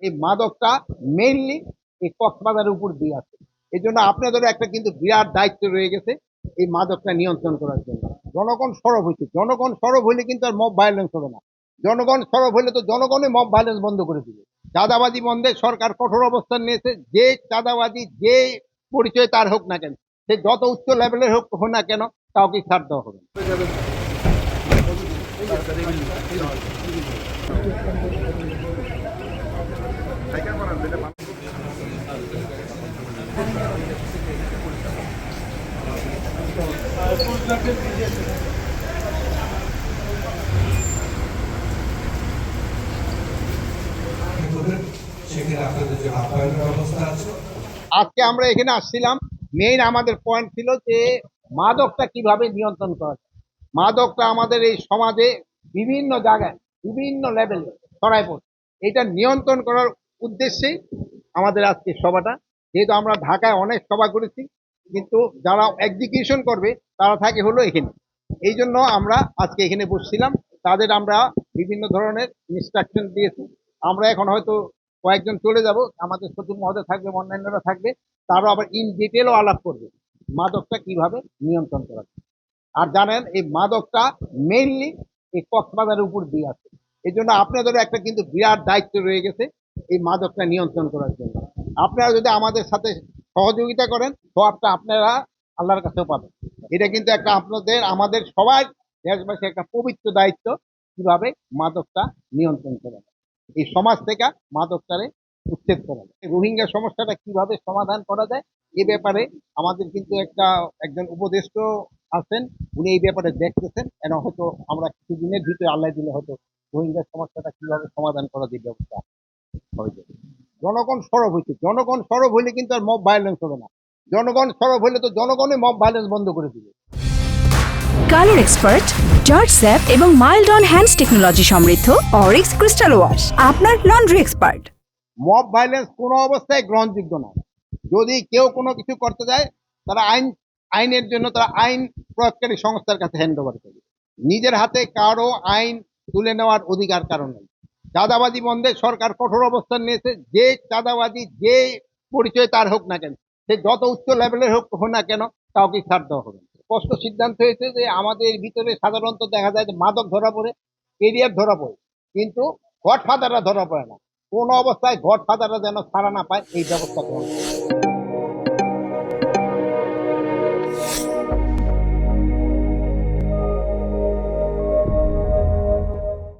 এই মাদকটা মেইনলি এই কক্সবাজারের উপর দিয়ে আছে। এই জন্য আপনাদেরও একটা কিন্তু বিরাট দায়িত্ব রয়ে গেছে এই মাদকটা নিয়ন্ত্রণ করার জন্য। জনগণ সরব হয়েছে, জনগণ সরব হইলে কিন্তু আর মব ভায়োলেন্স হবে না। জনগণ সরব হইলে তো জনগণই মব ভায়োলেন্স বন্ধ করে দিবে। চাঁদাবাজি বন্ধে সরকার কঠোর অবস্থান নিয়েছে। যে চাঁদাবাজি যে পরিচয় তার হোক না কেন, সে যত উচ্চ লেভেলের হোক না কেন, কাউকে ছাড় দেওয়া হবে না। আজকে আমরা এখানে আসছিলাম, মেইন আমাদের পয়েন্ট ছিল যে মাদকটা কিভাবে নিয়ন্ত্রণ করা যায়। মাদকটা আমাদের এই সমাজে বিভিন্ন জায়গায় বিভিন্ন লেভেলে ছড়ায় পড়ছে। এটা নিয়ন্ত্রণ করার উদ্দেশ্যেই আমাদের আজকে সভাটা। যেহেতু আমরা ঢাকায় অনেক সভা করেছি, কিন্তু যারা এক্সিকিউশন করবে তারা থাকে হলো এখানে। এই জন্য আমরা আজকে এখানে বসছিলাম। তাদের আমরা বিভিন্ন ধরনের ইনস্ট্রাকশন দিয়েছি। আমরা এখন হয়তো কয়েকজন চলে যাব, আমাদের সচিব মহোদয় থাকবে, অন্যান্যরা থাকবে, তারও আবার ইন ডিটেলও আলাপ করবে মাদকটা কিভাবে নিয়ন্ত্রণ করা যায়। আর জানেন এই মাদকটা মেইনলি এই কক্সবাজারের উপর দিয়ে আছে। এই জন্য আপনাদেরও একটা কিন্তু বিরাট দায়িত্ব রয়ে গেছে এই মাদকটা নিয়ন্ত্রণ করার জন্য। আপনারা যদি আমাদের সাথে সহযোগিতা করেন, সবটা আপনারা আল্লাহর কাছেও পাবেন। এটা কিন্তু একটা আপনাদের আমাদের সবার দেশবাসী একটা পবিত্র দায়িত্ব, কিভাবে মাদকটা নিয়ন্ত্রণ করা যায়, এই সমাজ থেকে মাদকটারে উচ্ছেদ করা যায়, রোহিঙ্গা সমস্যাটা কিভাবে সমাধান করা যায়। এ ব্যাপারে আমাদের কিন্তু একজন উপদেষ্টা আছেন, উনি এই ব্যাপারে দেখতেছেন। এবং হয়তো আমরা কিছুদিনের ভিতরে আল্লাহ দিলে হয়তো রোহিঙ্গা সমস্যাটা কিভাবে সমাধান করা যায় ব্যবস্থা হয়ে যাবে। জনগণ সরব হয়েছে, জনগণ সরব হইলে কিন্তু আর মব ভায়োলেন্স হবে না। জনগণ সরব হইলে তো জনগণই মব ভায়োলেন্স বন্ধ করে দিবে। কালার এক্সপার্ট, জর্জ স্যাপ এবং মাইল্ড অন হ্যান্ডস টেকনোলজি সমৃদ্ধ অরিক্স ক্রিস্টাল ওয়াশ আপনার লন্ড্রি এক্সপার্ট। মব ভায়োলেন্স কোনো অবস্থায় গ্রহণযোগ্য না। যদি কেউ কোনো কিছু করতে যায়, তারা আইনের জন্য তারা আইন প্রয়োগকারী সংস্থার কাছে হ্যান্ড ওভার করবে। নিজের হাতে কারো আইন তুলে নেওয়ার অধিকার কারণ নেই। চাঁদাবাজি বন্ধে সরকার কঠোর অবস্থান নিয়েছে। যে চাঁদাবাজি যে পরিচয় তার হোক না কেন, সে যত উচ্চ লেভেলের হোক না কেন, কাউকে ছাড় দেওয়া হবে না। স্পষ্ট সিদ্ধান্ত হয়েছে যে আমাদের ভিতরে সাধারণত দেখা যায় যে মাদক ধরা পড়ে, এরিয়ার ধরা পড়ে, কিন্তু গডফাদাররা ধরা পড়ে না। কোন অবস্থায় গডফাদাররা যেন ছাড়া না পায়, এই ব্যবস্থা গ্রহণ করে।